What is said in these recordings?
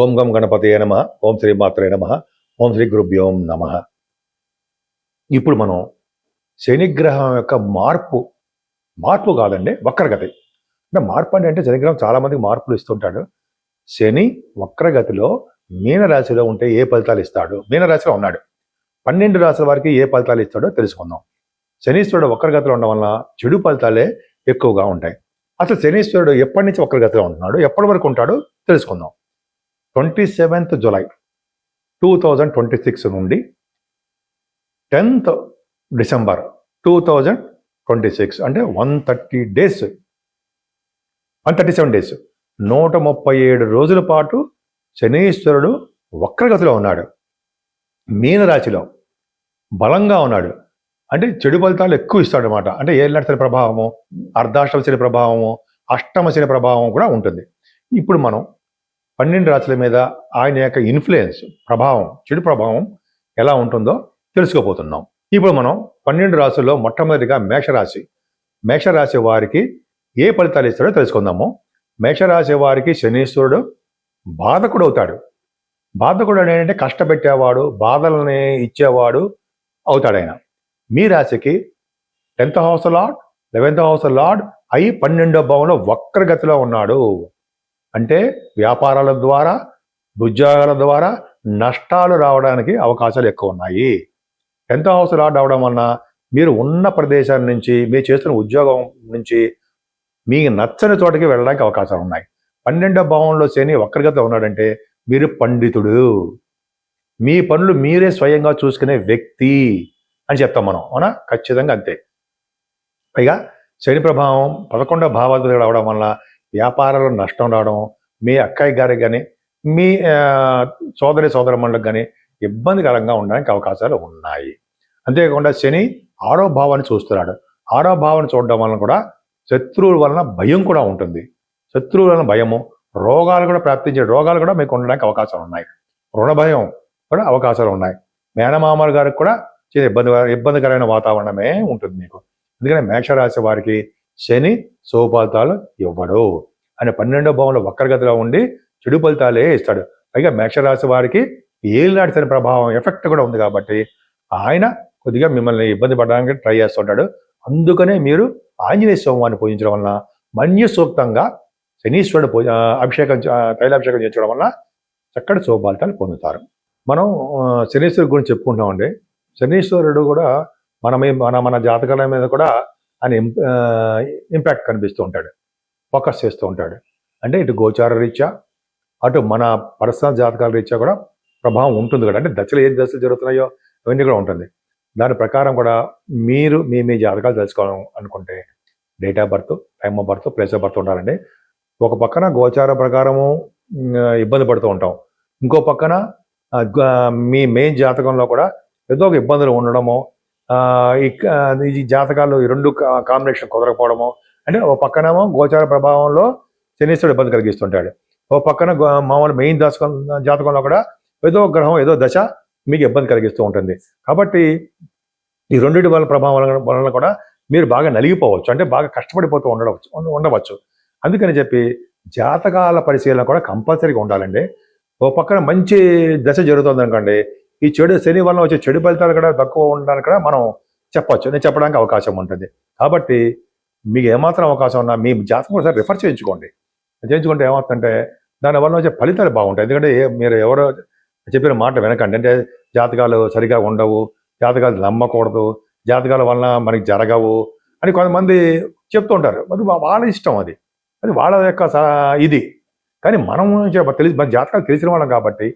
ఓం గం గణపతయే నమః. ఓం శ్రీ మాత్రే నమః. ఓం శ్రీ గురుభ్యో నమః. ఇప్పుడు మనం శనిగ్రహం యొక్క మార్పు కాదండి, వక్రగతి. అంటే మార్పు అంటే శనిగ్రహం చాలా మందికి మార్పులు ఇస్తుంటాడు. శని వక్రగతిలో మీనరాశిలో ఉంటే ఏ ఫలితాలు ఇస్తాడు, మీనరాశిలో ఉన్నాడు, 12 రాశుల వారికి ఏ ఫలితాలు ఇస్తాడో తెలుసుకుందాం. శనీశ్వరుడు వక్రగతిలో ఉండడం వల్ల చెడు ఫలితాలే ఎక్కువగా ఉంటాయి. అసలు శనీశ్వరుడు ఎప్పటి నుంచి వక్రగతిలో ఉంటున్నాడు, ఎప్పటి వరకు ఉంటాడో తెలుసుకుందాం. 27th జూలై 2026 నుండి 10th డిసెంబర్ 2026 అంటే 137 డేస్ 137 రోజుల పాటు శనీశ్వరుడు వక్రగతిలో ఉన్నాడు. మీనరాశిలో బలంగా ఉన్నాడు. అంటే చెడు ఫలితాలు ఎక్కువ ఇస్తాడు అనమాట. అంటే ఏళ్ళనాటి శని ప్రభావము, అర్ధాష్టమ శని ప్రభావము, అష్టమ శని ప్రభావం కూడా ఉంటుంది. ఇప్పుడు మనం 12 రాశుల మీద ఆయన యొక్క ఇన్ఫ్లుయెన్స్, ప్రభావం, చెడు ప్రభావం ఎలా ఉంటుందో తెలుసుకోబోతున్నాం. ఇప్పుడు మనం 12 రాశుల్లో మొట్టమొదటిగా మేషరాశి వారికి ఏ ఫలితాలు ఇస్తాడో తెలుసుకుందాము. మేషరాశి వారికి శనీశ్వరుడు బాధకుడు అవుతాడు. బాధకుడు ఏంటంటే కష్టపెట్టేవాడు, బాధలని ఇచ్చేవాడు అవుతాడు ఆయన. మీ రాశికి 10th house lord, 11th house lord అయి 12వ భావంలో వక్రగతిలో ఉన్నాడు. అంటే వ్యాపారాల ద్వారా, ఉద్యోగాల ద్వారా నష్టాలు రావడానికి అవకాశాలు ఎక్కువ ఉన్నాయి. 10th హౌస్ లార్డ్ అవడం వలన మీరు ఉన్న ప్రదేశాల నుంచి, మీరు చేస్తున్న ఉద్యోగం నుంచి మీకు నచ్చని చోటకి వెళ్ళడానికి అవకాశాలు ఉన్నాయి. 12వ భావంలో శని వక్రగతిలో ఉన్నాడంటే మీరు పండితుడు, మీ పనులు మీరే స్వయంగా చూసుకునే వ్యక్తి అని చెప్తాం మనం, అవునా? ఖచ్చితంగా అంతే. పైగా శని ప్రభావం 11వ భావాధిపతి రావడం వల్ల వ్యాపారాల్లో నష్టం రావడం, మీ అక్కయ్య గారికి కానీ, మీ సోదరమణులకు కానీ ఇబ్బందికరంగా ఉండడానికి అవకాశాలు ఉన్నాయి. అంతేకాకుండా శని 6వ భావాన్ని చూస్తున్నాడు. 6వ భావాన్ని చూడడం వలన కూడా శత్రువుల వలన భయం కూడా ఉంటుంది. శత్రువుల వలన భయము, రోగాలు కూడా ప్రాప్తించే రోగాలు కూడా మీకు ఉండడానికి అవకాశాలు ఉన్నాయి. రుణ భయం కూడా అవకాశాలు ఉన్నాయి. మేనమామల గారికి కూడా ఇబ్బందికరమైన వాతావరణమే ఉంటుంది మీకు. అందుకని మేషరాశి వారికి శని శుభఫలితాలు ఇవ్వడు. ఆయన 12వ భావంలో వక్రగతిలో ఉండి చెడు ఫలితాలే ఇస్తాడు. పైగా మేషరాశి వారికి ఏలినాటి శని ప్రభావం ఎఫెక్ట్ కూడా ఉంది కాబట్టి ఆయన కొద్దిగా మిమ్మల్ని ఇబ్బంది పడడానికి ట్రై చేస్తుంటాడు. అందుకనే మీరు ఆంజనేయ స్వామిని పూజించడం వలన మన్య సూక్తంగా శనీశ్వరుడు తైలాభిషేకం చేయించడం వల్ల చక్కటి శుభఫలితాలు పొందుతారు. మనం శనీశ్వరుడు గురించి చెప్పుకుంటామండి. శనీశ్వరుడు కూడా మన జాతకాల మీద కూడా ఆయన ఇంపాక్ట్ కనిపిస్తూ ఉంటాడు, ఫోకస్ చేస్తూ ఉంటాడు. అంటే ఇటు గోచార రీత్యా, అటు మన పర్సనల్ జాతకాల రీత్యా కూడా ప్రభావం ఉంటుంది కదా. అంటే ఏ దశలు జరుగుతున్నాయో అవన్నీ కూడా ఉంటుంది. దాని ప్రకారం కూడా మీరు మీ జాతకాలు తెలుసుకోవాలి అనుకుంటే date of birth, time of birth, place of birth ఉండాలండి. ఒక పక్కన గోచార ప్రకారము ఇబ్బంది పడుతూ ఉంటాం, ఇంకో పక్కన మీ మెయిన్ జాతకంలో కూడా ఏదో ఒక ఇబ్బందులు ఉండడము, ఈ జాతకాలు ఈ రెండు కాంబినేషన్ కుదరకపోవడము. అంటే ఓ పక్కనేమో గోచార ప్రభావంలో శనీశ్వరుడు ఇబ్బంది కలిగిస్తుంటాడు, ఓ పక్కన మామూలు మెయిన్ జాతకంలో కూడా ఏదో గ్రహం ఏదో దశ మీకు ఇబ్బంది కలిగిస్తూ ఉంటుంది. కాబట్టి ఈ రెండింటి వల్ల ప్రభావం వలన కూడా మీరు బాగా నలిగిపోవచ్చు, అంటే బాగా కష్టపడిపోతూ ఉండవచ్చు. అందుకని చెప్పి జాతకాల పరిశీలన కూడా కంపల్సరీగా ఉండాలండి. ఓ పక్కన మంచి దశ జరుగుతుంది అనుకోండి, ఈ శని వలన వచ్చే చెడు ఫలితాలు కూడా తక్కువ ఉండడానికి కూడా మనం చెప్పచ్చు, నేను చెప్పడానికి అవకాశం ఉంటుంది. కాబట్టి మీకు ఏమాత్రం అవకాశం ఉన్నా మీ జాతకం ఒకసారి రిఫర్ చేయించుకుంటే ఏమవుతుందంటే దానివల్ల వచ్చే ఫలితాలు బాగుంటాయి. ఎందుకంటే మీరు ఎవరో చెప్పిన మాట వినకండి. అంటే జాతకాలు సరిగా ఉండవు, జాతకాలు నమ్మకూడదు, జాతకాల వలన మనకి జరగవు అని కొంతమంది చెప్తూ ఉంటారు. అది వాళ్ళ ఇష్టం, అది వాళ్ళ యొక్క ఇది. కానీ మనం మన జాతకాలు తెలిసిన వాళ్ళం కాబట్టి,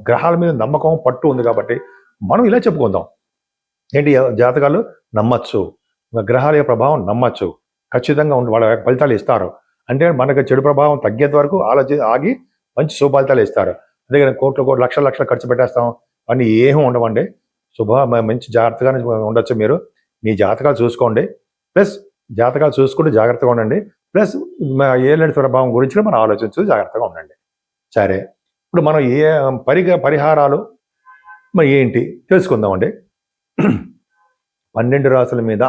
గ్రహాల మీద నమ్మకం పట్టు ఉంది కాబట్టి మనం ఇలా చెప్పుకుందాం. ఏంటి, జాతకాలు నమ్మచ్చు, గ్రహాల యొక్క ప్రభావం నమ్మచ్చు, ఖచ్చితంగా వాళ్ళ ఫలితాలు ఇస్తారు. అంటే మనకు చెడు ప్రభావం తగ్గేంత వరకు ఆగి మంచి శుభఫలితాలు ఇస్తారు. అదే కోట్లు లక్షలు ఖర్చు పెట్టేస్తాం, అన్నీ ఏమీ ఉండవండి. మంచి జాగ్రత్తగానే ఉండొచ్చు. మీరు మీ జాతకాలు చూసుకోండి, ప్లస్ జాతకాలు చూసుకుంటూ జాగ్రత్తగా ఉండండి, ప్లస్ ఏలేని ప్రభావం గురించి మనం ఆలోచించు జాగ్రత్తగా ఉండండి. సరే, ఇప్పుడు మనం పరిహారాలు మరి ఏంటి తెలుసుకుందామండి. 12 రాశుల మీద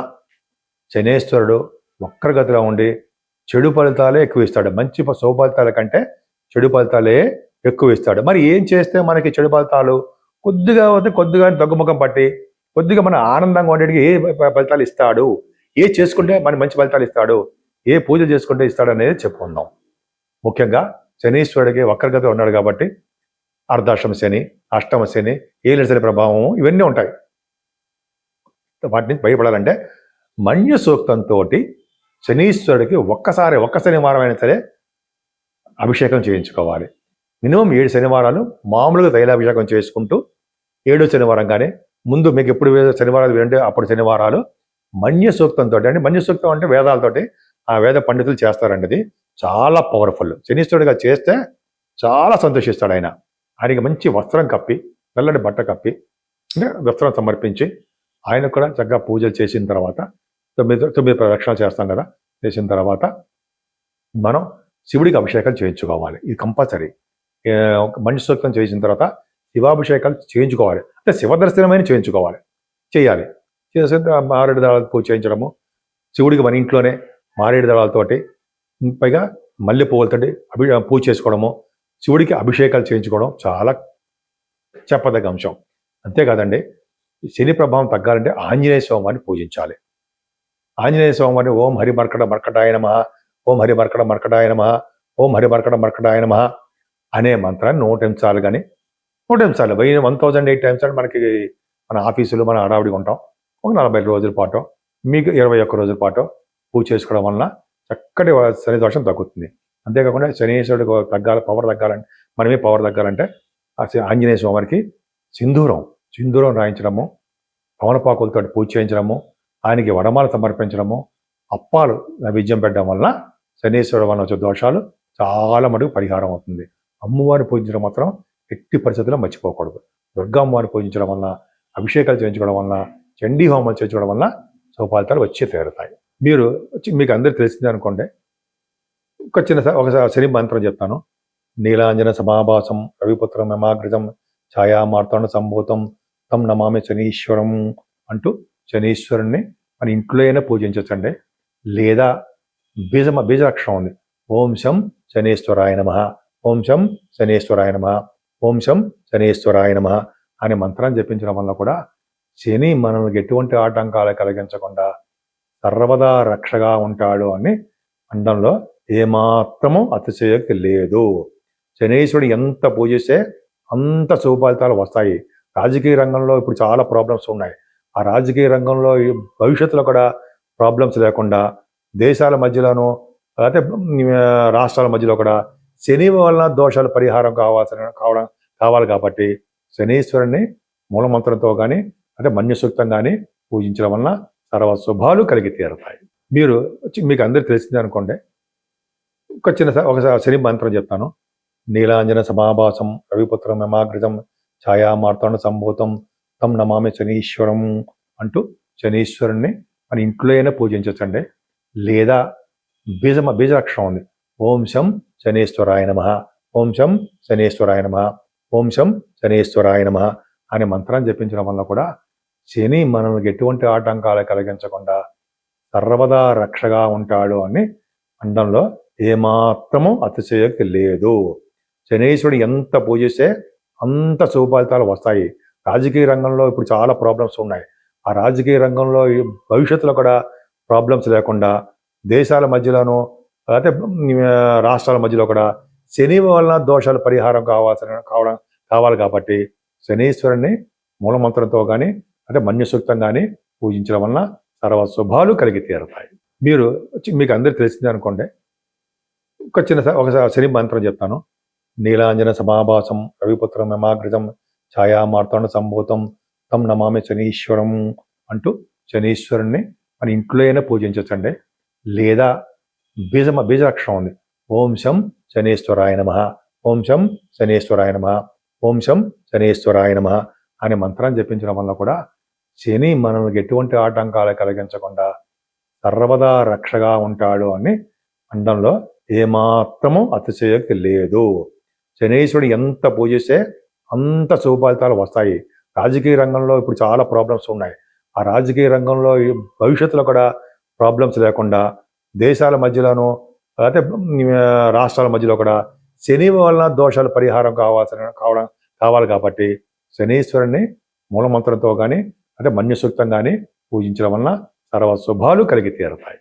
శనేశ్వరుడు వక్రగతిలో ఉండి చెడు ఫలితాలే ఎక్కువ ఇస్తాడు. మంచి శుభ ఫలితాల కంటే చెడు ఫలితాలే ఎక్కువ ఇస్తాడు. మరి ఏం చేస్తే మనకి చెడు ఫలితాలు కొద్దిగా తగ్గుముఖం పట్టి కొద్దిగా మన ఆనందంగా ఉండేటికి ఏ ఫలితాలు ఇస్తాడు, ఏ చేసుకుంటే మన మంచి ఫలితాలు ఇస్తాడు, ఏ పూజలు చేసుకుంటే ఇస్తాడు అనేది చెప్పుకుందాం. ముఖ్యంగా శనీశ్వరుడికి వక్రగతిలో ఉన్నాడు కాబట్టి అర్ధాష్టమ శని, అష్టమ శని, ఏలిన శని ప్రభావం ఇవన్నీ ఉంటాయి. వాటిని భయపడాలంటే మన్య సూక్తంతో శనీశ్వరుడికి ఒక్క శనివారం అయినా సరే అభిషేకం చేయించుకోవాలి. మినిమం 7 శనివారాలు మామూలుగా తైలాభిషేకం చేసుకుంటూ 7వ శనివారం కానీ ముందు మీకు ఎప్పుడు శనివారాలు వినంటే అప్పుడు శనివారాలు మన్య సూక్తంతో, అంటే మన్య సూక్తం అంటే వేదాలతోటి ఆ వేద పండితులు చేస్తారండి. అది చాలా పవర్ఫుల్. శనీశ్వరుడిగా చేస్తే చాలా సంతోషిస్తాడు ఆయన. ఆయనకి మంచి వస్త్రం కప్పి, తెల్లటి బట్ట కప్పి, అంటే వస్త్రం సమర్పించి ఆయనకు కూడా చక్కగా పూజలు చేసిన తర్వాత 9 ప్రదక్షిణాలు చేస్తాం కదా, చేసిన తర్వాత మనం శివుడికి అభిషేకాలు చేయించుకోవాలి. ఇది కంపల్సరీ. మనిషి సూక్తం చేసిన తర్వాత శివాభిషేకాలు చేయించుకోవాలి. అంటే శివదర్శనమైన చేయాలి. చేసిన మారేడు దళాలతో పూజ చేయించడము, శివుడికి మన ఇంట్లోనే మారేడు దళాలతోటి పైగా మల్లె పువ్వులతోటి పూజ చేసుకోవడము, శివుడికి అభిషేకాలు చేయించుకోవడం చాలా చెప్పదగ్గ అంశం. అంతేకాదండి, శని ప్రభావం తగ్గాలంటే ఆంజనేయ స్వామిని పూజించాలి. ఆంజనేయ స్వామిని ఓం హరి మర్కటాయ నమః, ఓం హరి మర్కటాయ నమః, ఓం హరి మర్కటాయ నమః అనే మంత్రాన్ని 100 సార్లు కానీ 100 సార్లు 1008 టైమ్స్ అని మనకి మన ఆఫీసులు మన హడావిడిగా ఉంటాం. ఒక 40 రోజుల పాటు, మీకు 21 రోజుల పాటు పూజ చేసుకోవడం వలన చక్కటి శని దోషం తగ్గుతుంది. అంతేకాకుండా శనీశ్వరుడు పవర్ తగ్గాలంటే, మనమే పవర్ తగ్గాలంటే ఆంజనేయ స్వామికి సింధూరం రాయించడము, పవనపాకులతో పూజ చేయించడము, ఆయనకి వడమాల సమర్పించడము, అప్పాలు నైవేద్యం పెట్టడం వలన శనీశ్వరుడు వలన వచ్చే దోషాలు చాలా మటుకు పరిహారం అవుతుంది. అమ్మవారిని పూజించడం మాత్రం ఎట్టి పరిస్థితుల్లో మర్చిపోకూడదు. దుర్గామ్మవారిని పూజించడం వలన, అభిషేకాలు చేయించుకోవడం వలన, చండీ హోమం చేయించుకోవడం వలన ఫలితాలు వచ్చి తీరుతాయి. మీకు అందరికీ తెలిసింది అనుకోండి, ఒక శని మంత్రం చెప్తాను. నీలాంజన సమాభాసం రవిపుత్రం యమాగ్రజం ఛాయామార్తాండ సంభూతం తం నమామి శనీశ్వరం అంటూ శనీశ్వరుణ్ణి మన ఇంట్లో అయినా పూజించవచ్చండి. లేదా బీజాక్షరం ఉంది, ఓం శం శనీశ్వరాయ నమః, ఓం శం శనీశ్వరాయ నమః, ఓం శం శనీశ్వరాయ నమః అనే మంత్రాన్ని జపించడం వల్ల కూడా శని మనల్ని ఎటువంటి ఆటంకాలు కలిగించకుండా సర్వదా రక్షగా ఉంటాడు అని అండంలో ఏమాత్రము అతిశయోక్తి లేదు. శనీశ్వరుడు ఎంత పూజిస్తే అంత శుభఫలితాలు వస్తాయి. రాజకీయ రంగంలో ఇప్పుడు చాలా ప్రాబ్లమ్స్ ఉన్నాయి. ఆ రాజకీయ రంగంలో భవిష్యత్తులో కూడా ప్రాబ్లమ్స్ లేకుండా దేశాల మధ్యలోనూ లేకపోతే రాష్ట్రాల మధ్యలో కూడా శని వలన దోషాలు పరిహారం కావాలి కాబట్టి శనీశ్వరుని మూలమంత్రంతో కానీ అంటే మన్య సూక్తం కానీ పూజించడం వలన సర్వ శుభాలు కలిగి తీరుతాయి. మీకు అందరికీ తెలిసింది అనుకోండి, ఒక శని మంత్రం చెప్తాను. నీలాంజన సమాభాసం రవిపుత్రం యమాగ్రజం ఛాయామార్తాండ సంభూతం తం నమామి శనీశ్వరం అంటూ శనీశ్వరుణ్ణి మన ఇంట్లో అయినా పూజించవచ్చండి. లేదా బీజాక్షరం ఉంది, ఓం శం శనీశ్వరాయ నమః, ఓం శం శనీశ్వరాయ నమః, ఓం శం శనీశ్వరాయ నమః అనే మంత్రాన్ని జపించడం వల్ల కూడా శని మనల్ని ఎటువంటి ఆటంకాలు కలిగించకుండా సర్వదా రక్షగా ఉంటాడు అని అండంలో ఏమాత్రము అతిశయోక్తి లేదు. శనీశ్వరుడు ఎంత పూజిస్తే అంత శుభఫలితాలు వస్తాయి. రాజకీయ రంగంలో ఇప్పుడు చాలా ప్రాబ్లమ్స్ ఉన్నాయి. ఆ రాజకీయ రంగంలో భవిష్యత్తులో కూడా ప్రాబ్లమ్స్ లేకుండా దేశాల మధ్యలోనూ లేకపోతే రాష్ట్రాల మధ్యలో కూడా శని వలన దోషాలు పరిహారం కావాలి కాబట్టి శనీశ్వరుని మూలమంత్రంతో కానీ అంటే మన్య సూక్తం కానీ పూజించడం వలన సర్వ శుభాలు కలిగి తీరుతాయి. మీకు అందరికీ తెలిసింది అనుకోండి, ఒక శని మంత్రం చెప్తాను. నీలాంజన సమాభాసం రవిపుత్రం యమాగ్రజం ఛాయామార్తాండ సంభూతం తం నమామి శనీశ్వరం అంటూ శనీశ్వరుణ్ణి మన ఇంట్లో అయినా పూజించవచ్చండి. లేదా బీజాక్షరం ఉంది, ఓం శం శనీశ్వరాయ నమః, ఓం శం శనీశ్వరాయ నమః, ఓం శం శనీశ్వరాయ నమః అనే మంత్రాన్ని జపించడం వల్ల కూడా శని మనల్ని ఎటువంటి ఆటంకాలు కలిగించకుండా సర్వదా రక్షగా ఉంటాడు అని అండంలో ఏమాత్రము అతిశయోక్తి లేదు. శనీశ్వరుడు ఎంత పూజిస్తే అంత శుభఫలితాలు వస్తాయి. రాజకీయ రంగంలో ఇప్పుడు చాలా ప్రాబ్లమ్స్ ఉన్నాయి. ఆ రాజకీయ రంగంలో భవిష్యత్తులో కూడా ప్రాబ్లమ్స్ లేకుండా దేశాల మధ్యలోనూ లేకపోతే రాష్ట్రాల మధ్యలో కూడా శని వలన దోషాలు పరిహారం కావాలి కాబట్టి శనీశ్వరుని మూలమంత్రంతో కానీ అంటే మన్యసూక్తం కానీ పూజించడం వలన సర్వ శుభాలు కలిగి తీరతాయి.